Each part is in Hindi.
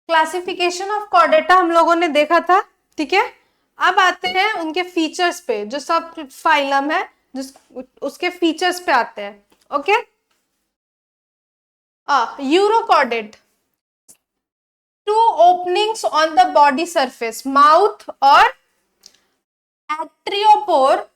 क्लासिफिकेशन ऑफ कॉर्डेटा हम लोगों ने देखा था, ठीक है। अब आते हैं उनके फीचर्स पे, जो सब फाइलम है जिस उसके फीचर्स पे आते हैं। Okay, urochordate, two openings on the body surface, mouth और एट्रियोपोर,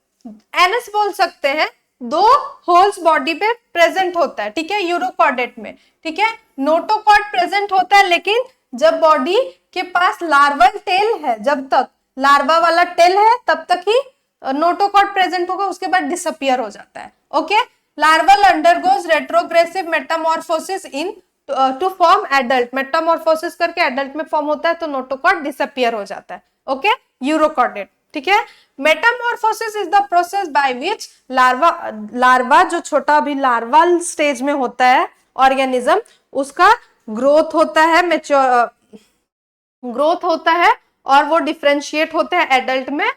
एनस बोल सकते हैं, दो होल्स बॉडी पे प्रेजेंट होता है, ठीक है, यूरोकॉर्डेट में, ठीक है। नोटोकॉर्ड प्रेजेंट होता है, लेकिन जब बॉडी के पास लार्वल टेल है, जब तक लार्वा वाला टेल है तब तक ही नोटोकॉर्ड प्रेजेंट होगा, उसके बाद डिसअपियर हो जाता है। Okay, larval undergoes retrogressive metamorphosis into form adult, metamorphosis करके एडल्ट में फॉर्म होता है, तो नोटोकॉर्ड डिसअपियर हो जाता है। ओके, यूरोकॉर्डेट, ठीक है। Metamorphosis is the process by which larva जो छोटा अभी लार्वल स्टेज में होता है ऑर्गेनिज्म, उसका ग्रोथ होता है, ग्रोथ होता है और वो डिफरेंशिएट होते हैं एडल्ट में।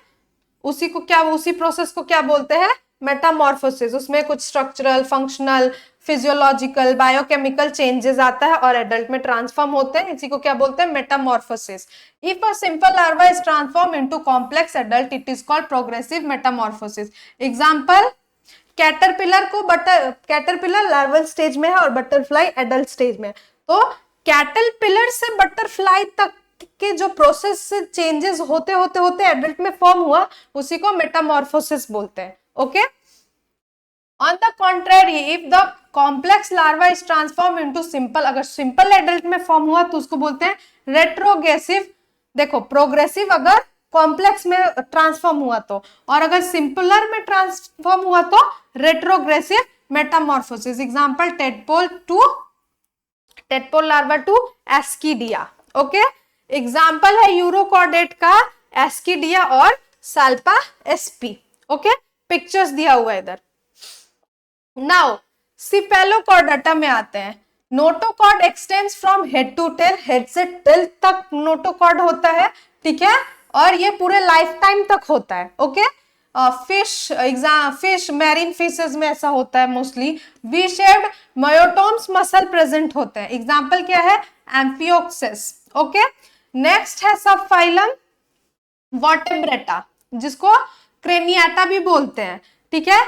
उसी प्रोसेस को क्या बोलते हैं? मेटामॉर्फोसिस। उसमें कुछ structural, functional, physiological, biochemical changes आता है और एडल्ट में ट्रांसफॉर्म होते हैं, इसी को क्या बोलते हैं? Metamorphosis. If a simple larva is transform into complex adult, it is called progressive Metamorphosis. Example, caterpillar larval stage में है और बटरफ्लाई एडल्ट स्टेज में है। तो कैटरपिलर से बटरफ्लाई तक के जो प्रोसेस से चेंजेस होते होते होते एडल्ट में फॉर्म हुआ, उसी को मेटामॉर्फोसिस बोलते हैं। Okay, on the contrary, if the complex larva is transform into simple, अगर सिंपल एडल्ट में फॉर्म हुआ तो उसको बोलते हैं रेट्रोग्रेसिव। देखो, प्रोग्रेसिव अगर कॉम्प्लेक्स में ट्रांसफॉर्म हुआ तो, और अगर सिंपलर में ट्रांसफॉर्म हुआ तो retrogressive metamorphosis. Example, tadpole larva to ascidia. Okay, example है यूरोकॉर्डेट का एस्कीडिया और साल्पा एसपी। ओके, पिक्चर्स दिया हुआ है इधर। नाउ सिफेलोकॉर्डेटा में आते हैं। Notochord extends from head to tail, head से टेल तक नोटोकॉर्ड होता है, ठीक है, और ये पूरे लाइफ टाइम तक होता है। ओके, फिश मैरीन फिशेस में ऐसा होता है mostly. V shaped myotomes muscle present होते हैं। एग्जांपल क्या है? एम्फियोक्सिस। ओके, नेक्स्ट है सब फाइलम वर्टेब्रेटा, जिसको क्रेनियाटा भी बोलते हैं, ठीक है।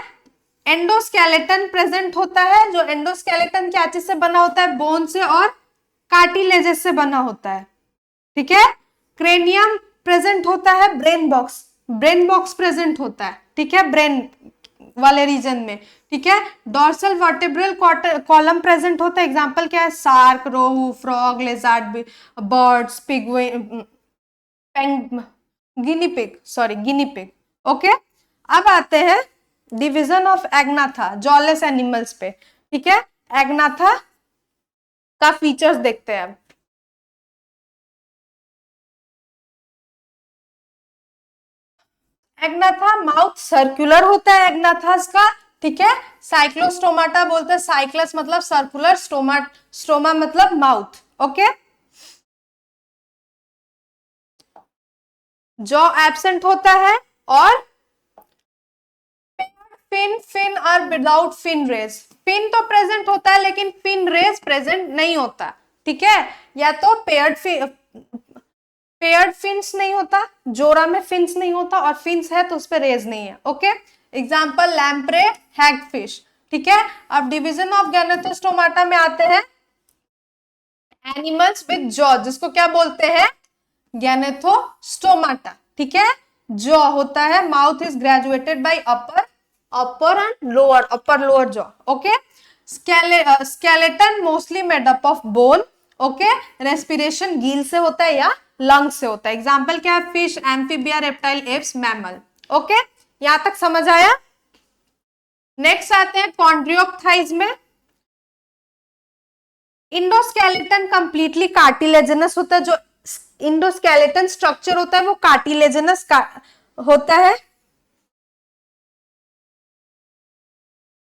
एंडोस्केलेटन प्रेजेंट होता है, जो एंडोस्केलेटन क्या चीज से बना होता है? बोन से और कार्टिलेजेस से बना होता है, ठीक है। क्रेनियम प्रेजेंट होता है, ब्रेन बॉक्स प्रेजेंट होता है, ठीक है, ब्रेन वाले रीजन में, ठीक है। डॉर्सल वर्टेब्रल कॉलम प्रेजेंट होता है। एग्जांपल क्या है? Shark, rohu, frog, lizard, birds, guinea pig. Okay, अब आते हैं division of agnatha, jawless animals पे, ठीक है। एग्नाथा का फीचर्स देखते हैं अब। एग्नाथा माउथ सर्कुलर होता है एग्नाथास का, ठीक है। साइक्लोस्टोमाटा बोलते हैं, साइक्लस मतलब सर्कुलर, स्टोमा मतलब माउथ। ओके, जॉ एब्सेंट होता है और फिन और विदाउट फिन रेज। फिन तो प्रेजेंट होता है लेकिन फिन रेज प्रेजेंट नहीं होता, ठीक है। या तो पेयर्ड फिन्स नहीं होता, जोरा में फिन्स नहीं होता, और फिन्स है तो उस पर रेज नहीं है। ओके, एग्जांपल लैम्प्रे, हैगफिश, ठीक है। अब डिवीजन ऑफ गैनेथोस्टोमाटा में आते हैं एनिमल्स विद जॉ, जिसको क्या बोलते हैं? गैनेथोस्टोमाटा, ठीक है। जॉ होता है, mouth is graduated bye upper and lower jaw. Okay, skeleton mostly made up of bone. Okay, respiration गील से होता है या लंग्स से होता है। एग्जांपल क्या है? Fish, amphibia, reptile, apps, mammal. Okay, यहां तक समझ आया? नेक्स्ट आते हैं कॉन्ड्रियोप्थाइज में। इंडोस्केलेटन कंप्लीटली कार्टिलेजिनस होता है, जो इंडोस्केलेटन स्ट्रक्चर होता है वो कार्टिलेजिनस होता है,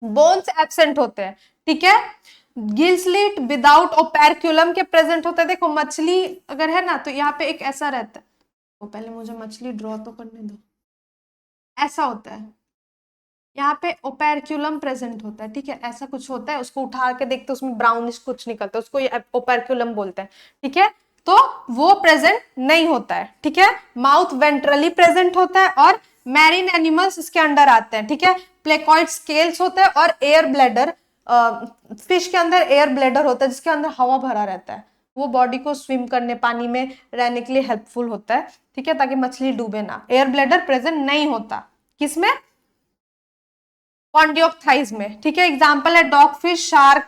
बोन्स एब्सेंट होते हैं, ठीक है। गिल स्लिट विदाउट ओपेरक्यूलम के प्रेजेंट होता है। देखो, मछली अगर है ना तो यहाँ पे एक ऐसा रहता है, तो पहले मुझे मछली ड्रॉ तो करने दो, ऐसा होता है, यहाँ पे ओपेरक्यूलम प्रेजेंट होता है, ठीक है, ऐसा कुछ होता है। उसको उठा के देखते हैं, उसमें ब्राउनिश कुछ निकलता है, उसको ओपेरक्यूलम बोलते हैं, ठीक है। तो वो प्रेजेंट नहीं होता है, ठीक है। माउथ वेंट्रली प्रेजेंट होता है और मैरीन एनिमल्स इसके अंडर आते हैं, ठीक है। प्लेकॉइड स्केल्स होते हैं और एयर ब्लैडर, फिश के अंदर एयर ब्लैडर होता है जिसके अंदर हवा भरा रहता है, वो बॉडी को स्विम करने, पानी में रहने के लिए हेल्पफुल होता है, ठीक है, ताकि मछली डूबे ना। एयर ब्लैडर प्रेजेंट नहीं होता किसमें, कॉन्डियोक्थाइज में, ठीक है। एग्जांपल है डॉग फिश, शार्क,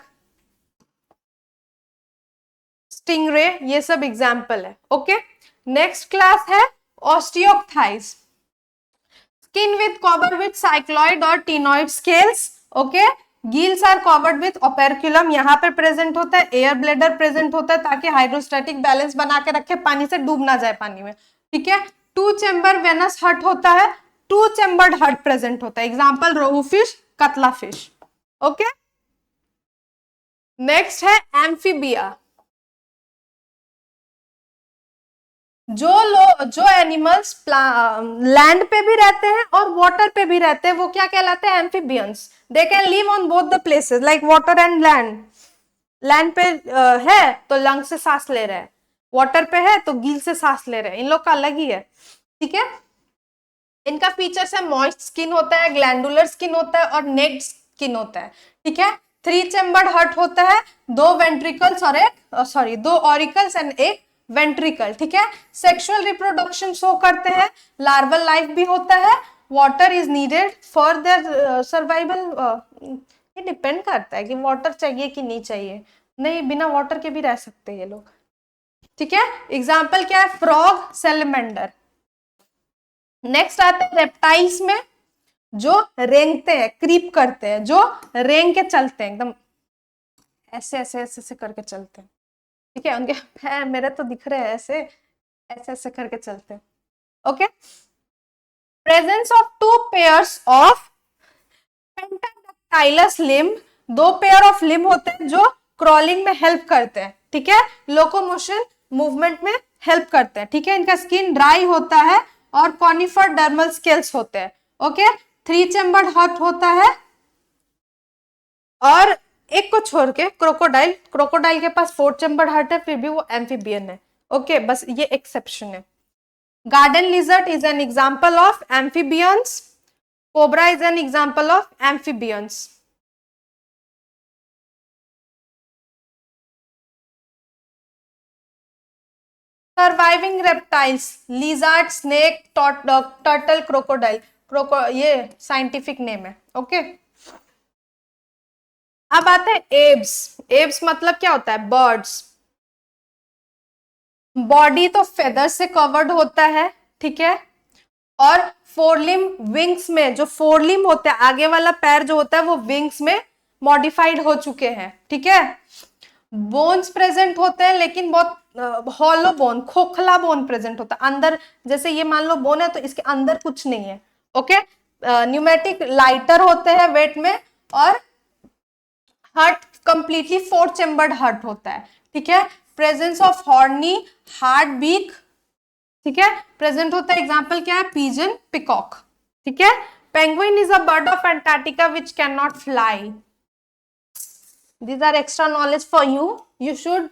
स्टिंगरे, ये सब एग्जांपल है, ओके। नेक्स्ट क्लास है osteichthyes, skin with covered with cycloid और ctenoid scales, okay. Gills are covered with operculum, यहाँ पे प्रेजेंट होता है। एयर ब्लैडर प्रेजेंट होता है ताकि हाइड्रोस्टैटिक बैलेंस बना के रखे, पानी से डूब ना जाए पानी में, ठीक है। टू चेम्बर वेनस हर्ट होता है, टू चेम्बर्ड हर्ट प्रेजेंट होता है। एग्जाम्पल रोहू फिश, कतला फिश, ओके। नेक्स्ट है एम्फीबिया, जो एनिमल्स लैंड पे भी रहते हैं और वाटर पे भी रहते हैं वो क्या कहलाते हैं, amphibians. They can live on both the places like water and land. Land पे है तो लंग से सांस ले रहे हैं, वाटर पे है तो गिल से सांस ले रहे हैं, इन लोग का अलग ही है, ठीक है। इनका फीचर्स है मॉइस्ट स्किन होता है, ग्लैंडुलर स्किन होता है और नेक्ड स्किन होता है, ठीक है। 3 चेम्बर्ड हार्ट होता है, 2 वेंट्रिकल्स और 2 ऑरिकल्स एंड एक वेंट्रिकल, ठीक है। सेक्सुअल रिप्रोडक्शन शो करते हैं, लार्वल लाइफ भी होता है, water is needed for their survival. ये डिपेंड करता है कि वाटर चाहिए कि नहीं चाहिए, नहीं बिना वाटर के भी रह सकते हैं ये लोग, ठीक है। एग्जाम्पल क्या है, फ्रॉग, सेलेमेंडर। नेक्स्ट आता है रेप्टाइल्स में, जो रेंगते हैं, क्रीप करते हैं, जो रेंग के चलते हैं, एकदम ऐसे ऐसे ऐसे ऐसे करके चलते हैं, ठीक है। उनके पैर मेरे तो दिख रहे हैं, ऐसे ऐसे ऐसे करके चलते हैं, okay. Presence of 2 pairs of pentadactylous limb, 2 pair of limb होते हैं जो क्रॉलिंग में हेल्प करते हैं, ठीक है, लोकोमोशन मूवमेंट में हेल्प करते हैं, ठीक है। इनका स्किन ड्राई होता है और कॉनिफर डर्मल स्केल्स होते हैं, ओके। 3 चेम्बर्ड हार्ट होता है और एक को छोड़ के क्रोकोडाइल, क्रोकोडाइल के पास 4 चेम्बर्ड हार्ट है, फिर भी वो एम्फीबियन है, ओके, बस ये एक्सेप्शन है। Garden lizard is an example of amphibians, cobra is an example of amphibians. Surviving reptiles, lizard, snake, turtle, crocodile, ये साइंटिफिक नेम है, ओके। अब आते हैं एब्स। एब्स मतलब क्या होता है, बर्ड्स। बॉडी तो फेदर से कवर्ड होता है, ठीक है, और फोरलिम विंग्स में, जो फोरलिम होता है आगे वाला पैर जो होता है वो विंग्स में मॉडिफाइड हो चुके हैं, ठीक है। बोन्स प्रेजेंट होते हैं लेकिन बहुत हॉलो बोन, खोखला बोन प्रेजेंट होता है अंदर, जैसे ये मान लो बोन है तो इसके अंदर कुछ नहीं है, ओके। न्यूमेटिक लाइटर होते हैं वेट में, और हार्ट कंप्लीटली 4 चेम्बर्ड हार्ट होता है, ठीक है। Presence of horny heart beak, ठीक है, प्रेजेंट होता है। एग्जांपल क्या है, पिजन, पिकॉक, ठीक है। Penguin is a bird of Antarctica which can not fly. These are extra knowledge for you. You should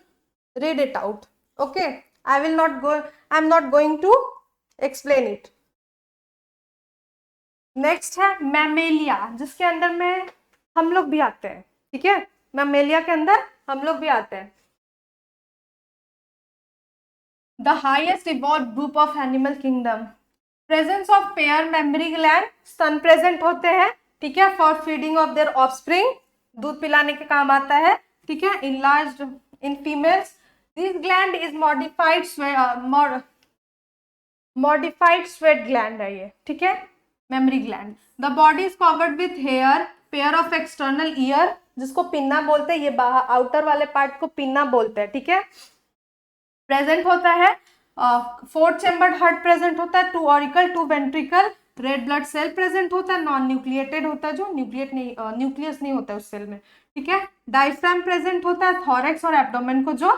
read it out. Okay. I'm not going to explain it. Next है मैमेलिया, जिसके अंदर में हम लोग भी आते हैं, ठीक है। मैमेलिया के अंदर हम लोग भी आते हैं। The highest evolved group of animal kingdom. Presence of pair mammary gland, स्तन प्रेजेंट होते हैं, ठीक है, for feeding of their offspring, दूध पिलाने के काम आता है, ठीक है। Enlarged in females. This gland is modified sweat gland है ये, ठीक है, mammary gland. The body is covered with hair, pair of external ear, जिसको पिन्ना बोलते हैं, ये बाहर आउटर वाले पार्ट को पिन्ना बोलते हैं, ठीक है। प्रेजेंट होता है 4 चेम्बर्ड हार्ट प्रेजेंट होता है, 2 auricle, 2 ventricle, red blood cell present होता है, नॉन न्यूक्लिएटेड होता है, जो न्यूक्लियस नहीं होता है उस सेल में, ठीक है। डायफ्राम प्रेजेंट होता है, थॉरेक्स और एब्डोमेन को जो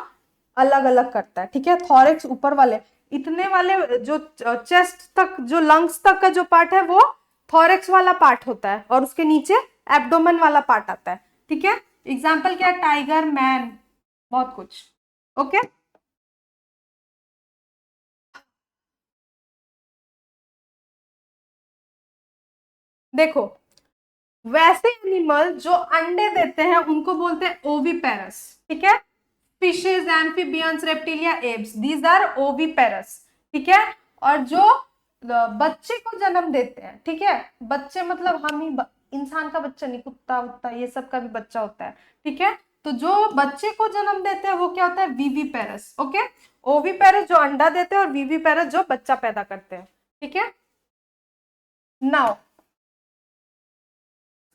अलग अलग करता है, ठीक है। थॉरेक्स ऊपर वाले, इतने वाले जो चेस्ट तक, जो लंग्स तक का जो पार्ट है वो थॉरेक्स वाला पार्ट होता है, और उसके नीचे एब्डोमेन वाला पार्ट आता है, ठीक है। एग्जाम्पल क्या है, टाइगर, मैन, बहुत कुछ, ओके। देखो, वैसे एनिमल जो अंडे देते हैं उनको बोलते हैं ओविपेरस, ठीक है। Fishes, amphibians, reptilia, apes, these are oviparous, ठीक है। और जो बच्चे को जन्म देते हैं, ठीक है, बच्चे मतलब हम ही इंसान का बच्चा नहीं, कुत्ता उत्ता ये सब का भी बच्चा होता है, ठीक है। तो जो बच्चे को जन्म देते हैं वो क्या होता है, विविपेरस, ओके। ओविपेरस जो अंडा देते हैं और विविपेरस जो बच्चा पैदा करते हैं, ठीक है। नाउ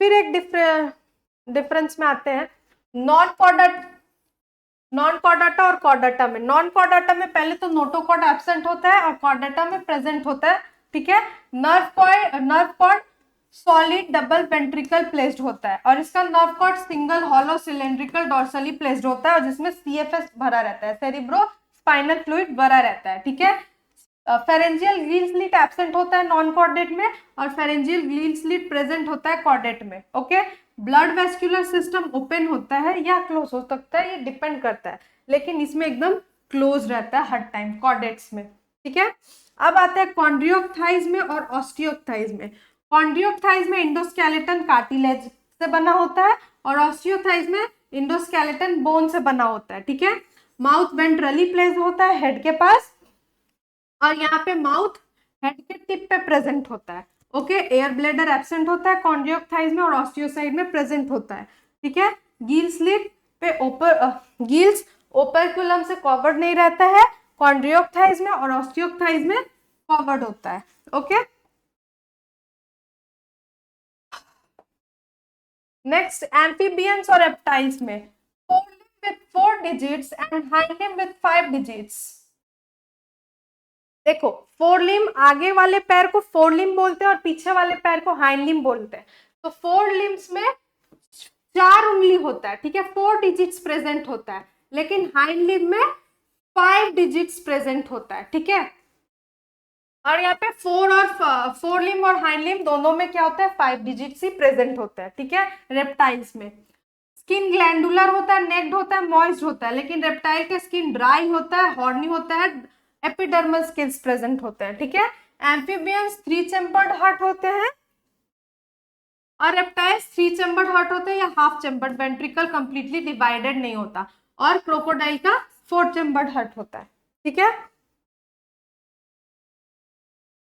फिर एक डिफरेंस में आते हैं, नॉन कॉर्डेट, नॉन कॉर्डेटा और कॉर्डेटा में। नॉन कॉर्डेटा में पहले तो नोटोकॉर्ड एब्सेंट होता है और कॉर्डेटा में प्रेजेंट होता है, ठीक है। Nerve cord solid double ventricle placed होता है और इसका nerve cord single hollow cylindrical dorsally placed होता है और जिसमें सीएफएस भरा रहता है, सेरिब्रो स्पाइनल फ्लूइड भरा रहता है, ठीक है। फेरेंजियल ग्लील स्लिट एब्सेंट होता है नॉन कॉर्डेट में और फेरेंजियल ग्लील स्लिट प्रेजेंट होता है कॉर्डेट में, okay. Blood vascular system open होता है या क्लोज हो सकता है, ये डिपेंड करता है, लेकिन इसमें एकदम क्लोज रहता है हर टाइम कॉर्डेट्स में, ठीक है। अब आते हैं कॉन्ड्रियोक्थाइज में और ऑस्टियोक्थाइज में। कॉन्ड्रियोक्थाइज में इंडोस्केलेटन कार्टिलेज से बना होता है और ऑस्टियोथाइज में इंडोस्केलेटन बोन से बना होता है, ठीक है। माउथ वेंट्रली प्लेस होता है हेड के पास और यहाँ पे माउथ हेड के टिप पे प्रेजेंट होता है, ओके। एयर ब्लेडर एब्सेंट होता है कॉन्ड्रियोक्थाइज में और ऑस्टियोसाइड में प्रेजेंट होता है, ठीक है। गील स्लिट पे गील्स ओपर्कुलम से कवर्ड नहीं रहता है कॉन्ड्रियोक्थाइज में और ऑस्टियोक्थाइज में कवर्ड होता है, ओके। नेक्स्ट एम्फीबियंस और रेप्टाइल्स में, four limb with 4 digits and hind limb with 5 digits. देखो, फोर लिम्ब आगे वाले पैर को फोर लिम्ब बोलते हैं और पीछे वाले पैर को हाइंड लिम्ब बोलते हैं। तो फोर लिम्ब्स में 4 उंगली होता है, ठीक है, 4 डिजिट्स प्रेजेंट होता है, लेकिन हाइंड लिम्ब में 5 डिजिट्स प्रेजेंट होता है, ठीक है। और यहाँ पे फोर लिम्ब और हाइंड लिम्ब दोनों में क्या होता है, 5 डिजिट्स ही प्रेजेंट होता है, ठीक है। रेप्टाइल्स में स्किन ग्लैंडुलर होता है, नेक्ड होता है, मॉइस्ट होता है, लेकिन रेप्टाइल का स्किन ड्राई होता है, हॉर्नी होता है, एपिडर्मल स्किल्स प्रेजेंट होते हैं, ठीक है। एम्फीबियंस 3 चैम्बर्ड हार्ट होते हैं और रेप्टाइल्स 3 चैम्बर्ड हार्ट होते हैं या half chambered, ventricle completely divided नहीं होता और क्रोकोडाइल का 4 चैम्बर्ड हार्ट होता है, ठीक है।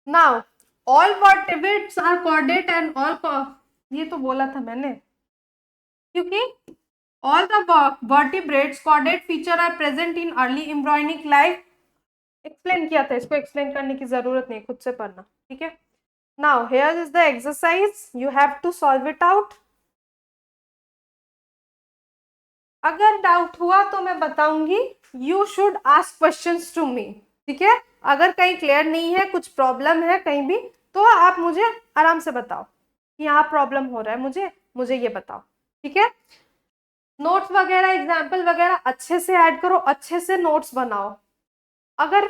Now all vertebrates are chordate and all, ये तो बोला था मैंने, क्योंकि all the vertebrates chordate feature are present in early embryonic life। Explain किया था, इसको एक्सप्लेन करने की जरूरत नहीं, खुद से पढ़ना, ठीक है। Now here is the exercise, you have to solve it out. अगर डाउट हुआ तो मैं बताऊंगी, you should ask questions to me, ठीक है। अगर कहीं क्लियर नहीं है, कुछ प्रॉब्लम है कहीं भी, तो आप मुझे आराम से बताओ कि यहाँ प्रॉब्लम हो रहा है, मुझे ये बताओ, ठीक है। नोट्स वगैरह एग्जाम्पल वगैरह अच्छे से ऐड करो, अच्छे से नोट्स बनाओ। अगर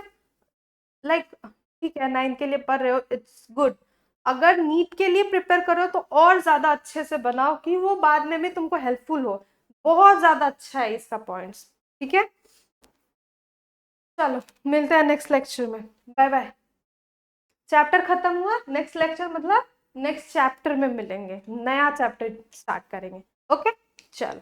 ठीक है 9 के लिए पढ़ रहे हो, इट्स गुड। अगर नीट के लिए प्रिपेयर करो तो और ज्यादा अच्छे से बनाओ कि वो बाद में भी तुमको हेल्पफुल हो, बहुत ज्यादा अच्छा है इसका पॉइंट्स, ठीक है। चलो मिलते हैं नेक्स्ट लेक्चर में, बाय बाय। चैप्टर खत्म हुआ, नेक्स्ट लेक्चर मतलब नेक्स्ट चैप्टर में मिलेंगे, नया चैप्टर स्टार्ट करेंगे, ओके। चलो।